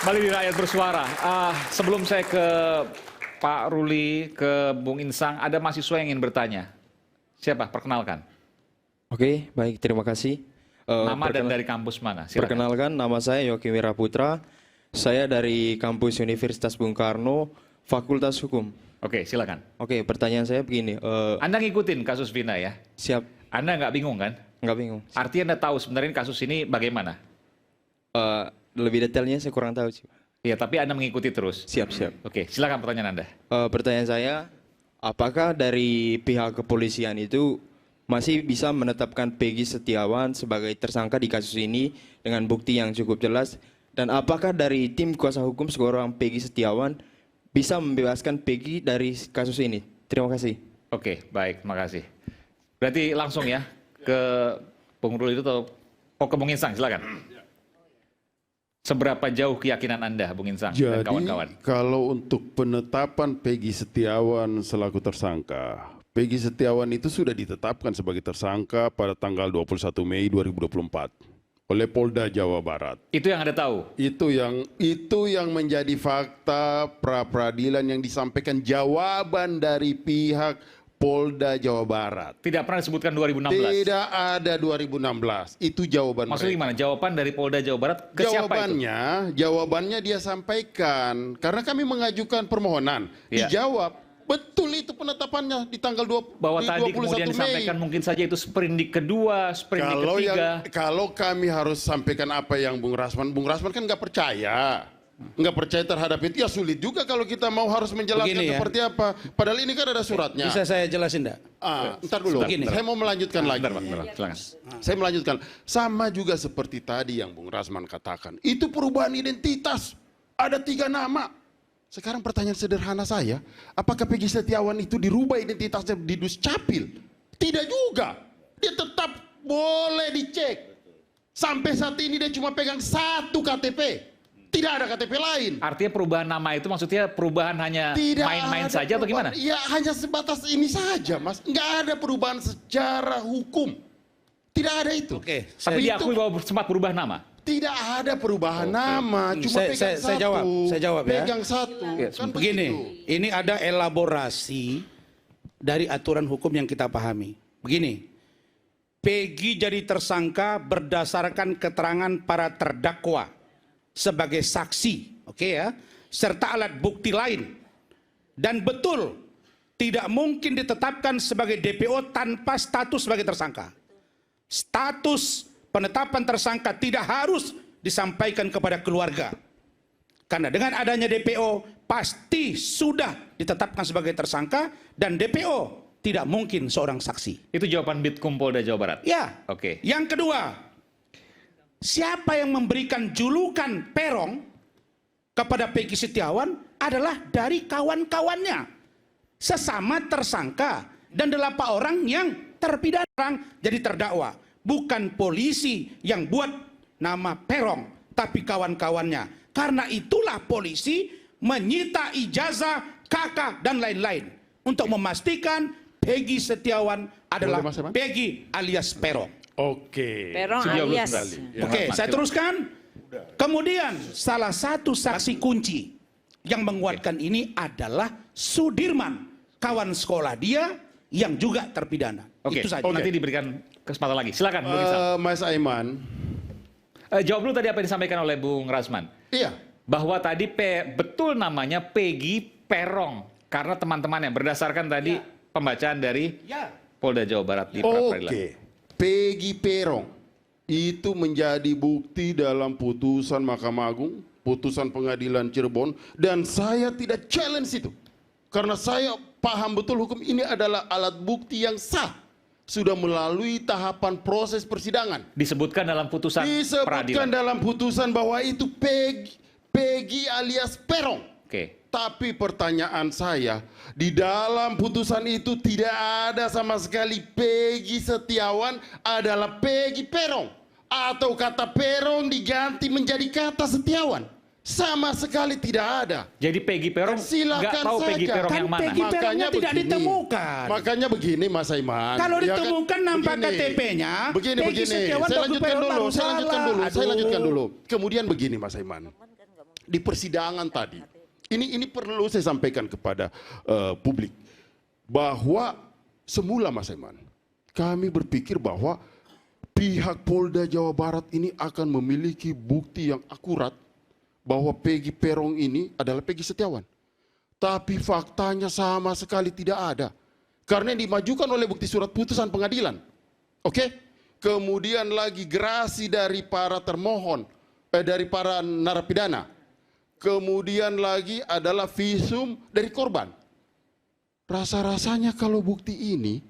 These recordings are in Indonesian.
Kembali di Rakyat Bersuara. Sebelum saya ke Pak Ruli, ke Bung Insang, ada mahasiswa yang ingin bertanya. Siapa? Perkenalkan. Oke, baik. Terima kasih. Nama dan dari kampus mana? Silakan. Perkenalkan, nama saya Yoki Wiraputra. Saya dari kampus Universitas Bung Karno, Fakultas Hukum. Oke, silakan. Oke, pertanyaan saya begini. Anda ngikutin kasus Vina ya? Siap, Anda nggak bingung kan? nggak bingung. Artinya Anda tahu sebenarnya kasus ini bagaimana? Lebih detailnya saya kurang tahu sih. Iya, tapi Anda mengikuti terus. Siap, siap. Oke, silakan pertanyaan Anda. Pertanyaan saya, apakah dari pihak kepolisian itu masih bisa menetapkan Peggy Setiawan sebagai tersangka di kasus ini dengan bukti yang cukup jelas? Dan apakah dari tim kuasa hukum seorang Peggy Setiawan bisa membebaskan Peggy dari kasus ini? Terima kasih. Oke, baik, makasih. Berarti langsung ya ke Bung Ruli itu atau ke Bung Insang, silakan. Seberapa jauh keyakinan Anda, Bung Insang dan kawan-kawan? Jadi kalau untuk penetapan Peggy Setiawan selaku tersangka, Peggy Setiawan itu sudah ditetapkan sebagai tersangka pada tanggal 21 Mei 2024 oleh Polda Jawa Barat. Itu yang Anda tahu? Itu yang menjadi fakta pra-peradilan yang disampaikan jawaban dari pihak Polda Jawa Barat. Tidak pernah disebutkan 2016? Tidak ada 2016. Itu jawaban Maksudnya mereka. gimana? Jawaban dari Polda Jawa Barat ke siapa itu? Jawabannya dia sampaikan. Karena kami mengajukan permohonan. Ya. Dijawab. Betul itu penetapannya di tanggal Bahwa tadi 21 kemudian Mei. disampaikan mungkin saja itu sprindik kedua, sprindik ketiga. Kalau kami harus sampaikan apa yang Bung Rasman kan nggak percaya. Nggak percaya terhadap itu, ya sulit juga kalau kita mau harus menjelaskan Begini ya. seperti apa. Padahal ini kan ada suratnya. Bisa saya jelasin enggak? Ntar dulu, Begini. saya mau melanjutkan lagi. Bentar, silakan. Saya melanjutkan. Sama juga seperti tadi yang Bung Rasman katakan. Itu perubahan identitas. Ada 3 nama. Sekarang pertanyaan sederhana saya. Apakah Peggy Setiawan itu dirubah identitasnya di Duscapil? Tidak juga. Dia tetap boleh dicek. Sampai saat ini dia cuma pegang 1 KTP. Tidak ada KTP lain. Artinya perubahan nama itu maksudnya perubahan hanya main-main saja atau gimana? Ya hanya sebatas ini saja, Mas. Nggak ada perubahan secara hukum. Tidak ada itu. Oke, Tapi diakui bahwa sempat berubah nama? Tidak ada perubahan nama, cuma pegang saya satu. saya jawab ya. Pegang satu. Kan Begini, begitu. ini ada elaborasi dari aturan hukum yang kita pahami. Begini, Peggy jadi tersangka berdasarkan keterangan para terdakwa sebagai saksi, oke ya, serta alat bukti lain. Dan betul, tidak mungkin ditetapkan sebagai DPO tanpa status sebagai tersangka. Status penetapan tersangka tidak harus disampaikan kepada keluarga. Karena dengan adanya DPO pasti sudah ditetapkan sebagai tersangka dan DPO tidak mungkin seorang saksi. Itu jawaban Bitkum Polda Jawa Barat? Ya. Oke. Yang kedua, siapa yang memberikan julukan Perong kepada Peggy Setiawan adalah dari kawan-kawannya. Sesama tersangka dan 8 orang yang terpidana jadi terdakwa. Bukan polisi yang buat nama Perong, tapi kawan-kawannya. Karena itulah polisi menyita ijazah, KK, dan lain-lain. Untuk memastikan Peggy Setiawan adalah Boleh, Mas Eman? Peggy alias Perong. Oke. Perong Sejauh alias. kembali. Ya, Oke, Mas, saya silakan. teruskan. Kemudian salah satu saksi kunci yang menguatkan ini adalah Sudirman, kawan sekolah dia yang juga terpidana. Oke, Itu saja. nanti diberikan kesempatan lagi. Silakan, Bung Insang. Mas Aiman. Jawab dulu tadi apa yang disampaikan oleh Bung Rasman. Iya. Bahwa tadi betul namanya Peggy Perong. Karena teman-temannya berdasarkan tadi pembacaan dari Ya. Polda Jawa Barat di pra-peradilan. Oke. Peggy Perong itu menjadi bukti dalam putusan Mahkamah Agung, putusan Pengadilan Cirebon, dan saya tidak challenge itu. Karena saya paham betul hukum ini adalah alat bukti yang sah. Sudah melalui tahapan proses persidangan. Disebutkan dalam putusan Disebutkan peradilan. dalam putusan bahwa itu Peggy alias Perong. Oke. Tapi pertanyaan saya, di dalam putusan itu tidak ada sama sekali Peggy Setiawan adalah Peggy Perong. Atau kata Perong diganti menjadi kata Setiawan. Sama sekali tidak ada. Jadi Peggy Perong Silakan nggak tahu Peggy saja. Perong Kan yang mana? Peggy Perongnya tidak ditemukan. Makanya begini Mas Aiman. Kalau Ya kan? ditemukan nampak Begini. KTP-nya, Begini. Peggy Setiawan Saya Peggy lanjutkan Perong dulu. baru Saya lanjutkan salah. dulu. Saya Aduh. lanjutkan dulu. Kemudian begini Mas Aiman. di persidangan tadi. Ini perlu saya sampaikan kepada publik bahwa semula Mas Eman, kami berpikir bahwa pihak Polda Jawa Barat ini akan memiliki bukti yang akurat bahwa Peggy Peron ini adalah Peggy Setiawan. Tapi faktanya sama sekali tidak ada. Karena yang dimajukan oleh bukti surat putusan pengadilan. Oke? Kemudian lagi gerasi dari para termohon, dari para narapidana. Kemudian lagi adalah visum dari korban. Rasa-rasanya kalau bukti ini,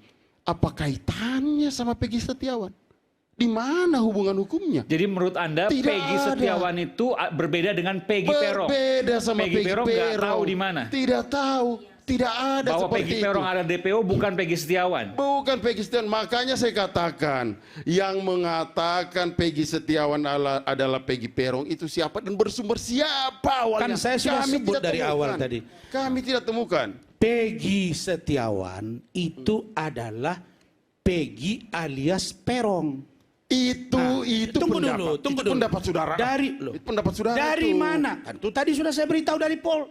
apa kaitannya sama Peggy Setiawan? Di mana hubungan hukumnya? Jadi menurut Anda Tidak Peggy ada. Setiawan itu berbeda dengan Peggy Peron? Berbeda sama Peggy Peron nggak Peron. tahu di mana? Tidak tahu. Tidak ada Bahwa seperti Peggy itu. Peron ada DPO bukan Peggy Setiawan? Bukan Peggy Setiawan. Makanya saya katakan, yang mengatakan Peggy Setiawan adalah Peggy Peron itu siapa dan bersumber siapa awalnya? Kan saya sudah Kami sebut tidak dari temukan. awal tadi. Kami tidak temukan. Peggy Setiawan itu adalah Peggy alias Peron. Itu Tunggu pendapat. dulu, tunggu Itu dulu. pendapat saudara. Itu pendapat saudara. Dari itu. mana? Kan itu tadi sudah saya beritahu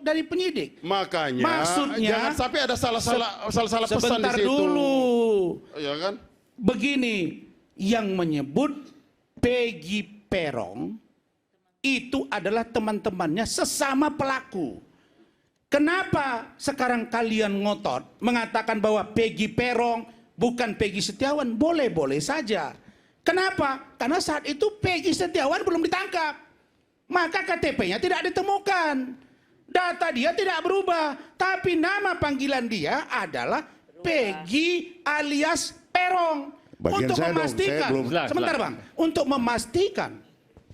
dari penyidik. Makanya Maksudnya jangan sampai ada salah-salah pesan di Sebentar situ. dulu. Ya kan? Begini, yang menyebut Peggy Peron itu adalah teman-temannya sesama pelaku. Kenapa sekarang kalian ngotot mengatakan bahwa Peggy Peron bukan Peggy Setiawan? Boleh-boleh saja. Kenapa? Karena saat itu Peggy Setiawan belum ditangkap. Maka KTP-nya tidak ditemukan. Data dia tidak berubah. Tapi nama panggilan dia adalah Peggy alias Peron. Bagian Untuk saya dong, memastikan, saya belum- sebentar Bang, untuk memastikan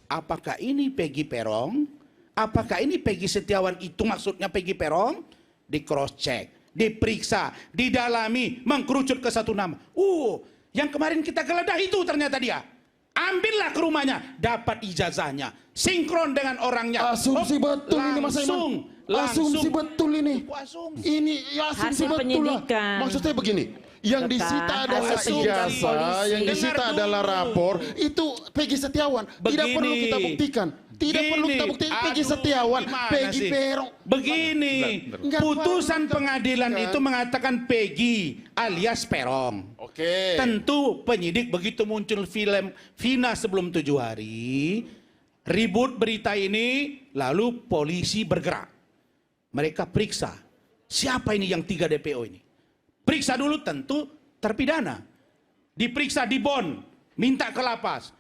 apakah ini Peggy Peron, apakah ini Peggy Setiawan itu maksudnya Peggy Peron, di cross check, diperiksa, didalami, mengkerucut ke satu nama. Yang kemarin kita geledah itu ternyata dia. Ambillah ke rumahnya, dapat ijazahnya, sinkron dengan orangnya. Asumsi betul ini Mas Aiman. Asumsi betul ini. Asumsi. Ini ya asumsi Hasil betul lah. penyidikan. Maksud saya begini, yang Betul. disita adalah Hasil penyidikan ijazah, polisi. yang disita Dengar adalah dulu. rapor, itu Peggy Setiawan. Tidak Begini. perlu kita buktikan. Tidak perlu kita buktikan Peggy Aduh, Setiawan, gimana Peggy sih? Peron. Begini, Enggak putusan perlu kita pengadilan buktikan. itu mengatakan Peggy alias Peron. Oke. Tentu penyidik begitu muncul film Vina sebelum 7 hari, ribut berita ini, lalu polisi bergerak. Mereka periksa, siapa ini yang 3 DPO ini? Periksa dulu tentu terpidana. Diperiksa di Bon, minta ke lapas.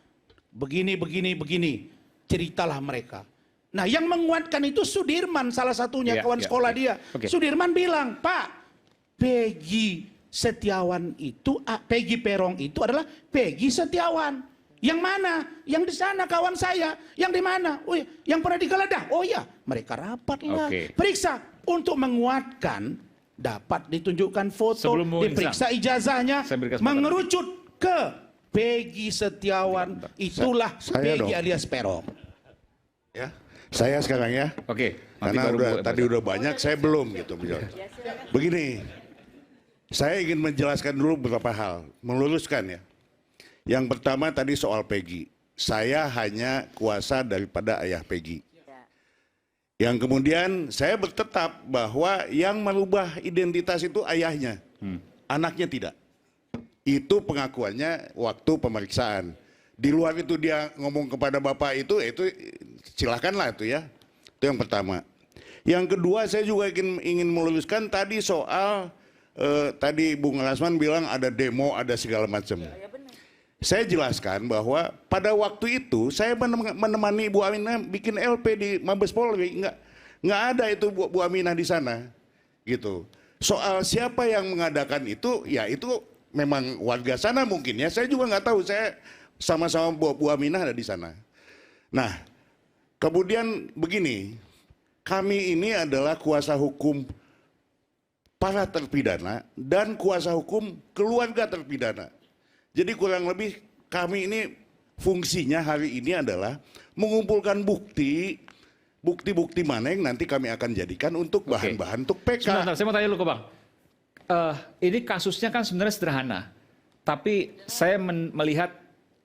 Begini. Ceritalah mereka. Nah, yang menguatkan itu Sudirman, salah satunya Iya, kawan iya, sekolah oke. dia. Oke. Sudirman bilang, Pak, Peggy Setiawan itu, Peggy Peron itu adalah Peggy Setiawan. Yang mana? Yang di sana kawan saya. Yang di mana? Oh, yang pernah digeledah. Oh iya, mereka rapatlah. Oke. Periksa untuk menguatkan, dapat ditunjukkan foto, Sebelum Bung diperiksa ijazahnya, saya beri kesempatan. mengerucut ke Peggy Setiawan. Itulah Saya Peggy dong. alias Peron. Ya, saya sekarang ya. Oke. nanti Karena baru Bu- tadi udah banyak, saya belum gitu menjawab. Begini, saya ingin menjelaskan dulu beberapa hal, meluruskan ya. Yang pertama tadi soal Peggy. Saya hanya kuasa daripada ayah Peggy. Yang kemudian saya bertetap bahwa yang merubah identitas itu ayahnya, anaknya tidak. Itu pengakuannya waktu pemeriksaan. Di luar itu dia ngomong kepada bapak itu silakanlah itu ya. Itu yang pertama. Yang kedua saya juga ingin meluruskan tadi soal tadi Bung Rasman bilang ada demo, ada segala macam. Saya jelaskan bahwa pada waktu itu saya menemani Bu Aminah bikin LP di Mabes Polri, nggak ada itu Bu Aminah di sana, gitu. Soal siapa yang mengadakan itu, ya itu memang warga sana mungkin ya. Saya juga nggak tahu, saya sama-sama Bu Aminah ada di sana. Nah, kemudian begini, kami ini adalah kuasa hukum para terpidana dan kuasa hukum keluarga terpidana. Jadi kurang lebih kami ini fungsinya hari ini adalah mengumpulkan bukti mana yang nanti kami akan jadikan untuk bahan-bahan untuk PK. Sebentar, saya mau tanya dulu ke Bang. Ini kasusnya kan sebenarnya sederhana, tapi saya melihat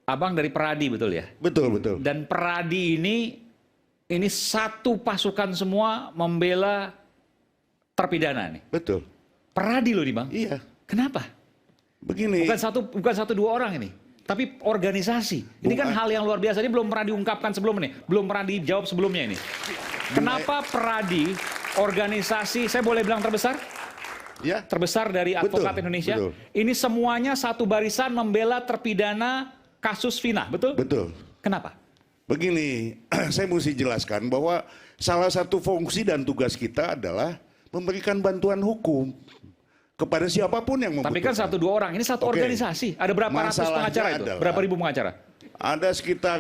Abang dari Peradi, betul ya? Betul. Dan Peradi ini ini satu pasukan semua membela terpidana nih. Betul. Peradi loh nih Bang. Iya. Kenapa? Begini. Bukan satu dua orang ini, tapi organisasi. Ini kan hal yang luar biasa. Ini belum pernah diungkapkan sebelum ini, belum pernah dijawab sebelumnya ini. Kenapa Peradi, organisasi, saya boleh bilang terbesar? Ya. Terbesar dari advokat Betul, Indonesia. betul. Ini semuanya satu barisan membela terpidana kasus Vina, betul? Betul. Kenapa? Begini, saya mesti jelaskan bahwa salah satu fungsi dan tugas kita adalah memberikan bantuan hukum kepada siapapun yang membutuhkan. Tapi kan satu dua orang, ini satu Oke. organisasi. Ada berapa ratus Masalahnya pengacara itu? adalah- Berapa ribu pengacara? Ada sekitar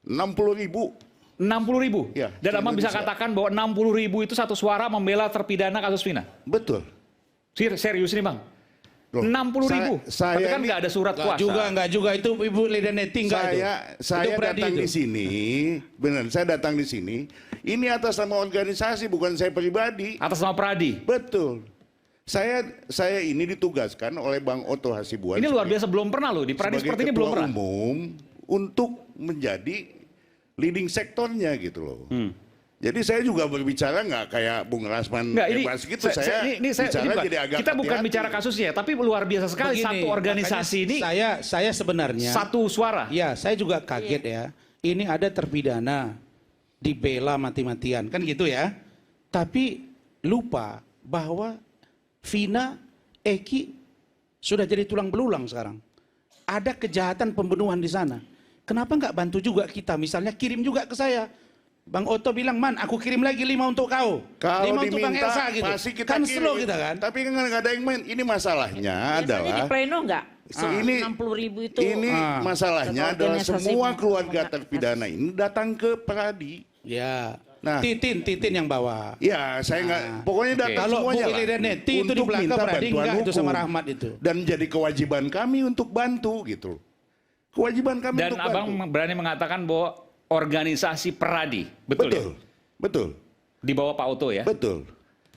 60.000. 60.000. Ya, Dan Abang bisa se-Indonesia. katakan bahwa 60.000 itu satu suara membela terpidana kasus Vina. Betul. Serius nih Bang? Loh, 60.000. saya Tapi kan ini- nggak ada surat kuasa. Enggak juga itu Ibu Lidaneti enggak itu. Saya Itu Pradi datang itu. di sini, benar, saya datang di sini. Ini atas nama organisasi, bukan saya pribadi. Atas nama Peradi. Betul. Saya ini ditugaskan oleh Bang Otto Hasibuan. Ini luar biasa, belum pernah loh. Di Peradi sebagai seperti ini belum ketua pernah. umum untuk menjadi leading sektornya gitu loh. Jadi saya juga berbicara nggak kayak Bung Rasman Nggak, ini, bebas gitu. ini bicara bukan- jadi agak kita bukan hati-hati. bicara kasusnya, tapi luar biasa sekali Begini, satu organisasi ini makanya saya sebenarnya satu suara. ya saya juga kaget ya. Ini ada terpidana dibela mati-matian kan gitu ya. Tapi lupa bahwa Vina, Eki sudah jadi tulang belulang sekarang. Ada kejahatan pembunuhan di sana. Kenapa nggak bantu juga kita? Misalnya kirim juga ke saya. Bang Otto bilang, Man, aku kirim lagi 5 untuk kau. Kalau 5 untuk Bang diminta Elsa gitu. pasti kita Kan kirim. slow kita kan. Tapi kan nggak ada yang main. Ini masalahnya Biasanya di adalah pleno enggak? ini 60.000 itu. ini masalahnya Satu adalah organisasi semua mau- keluarga mau- terpidana ini datang ke Peradi. Ya. Nah. Titin yang bawa. Ya, saya nggak. Pokoknya datang Kalau Bu semuanya lah. Lidaneti itu di Untuk belakang minta Peradi bantuan enggak itu sama hukum. Rahmat itu. Dan jadi kewajiban kami untuk bantu gitu. Kewajiban kami Dan untuk Abang bantu. berani mengatakan bahwa organisasi Peradi, betul, Betul. ya? Betul. Di bawah Pak Oto ya? Betul.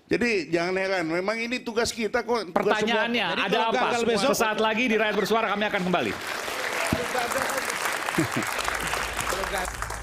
Jadi jangan heran, memang ini tugas kita kok. tugas Pertanyaannya, Jadi ada kalau apa? gagal besok- Sesaat lagi di Rakyat Bersuara kami akan kembali. Kalau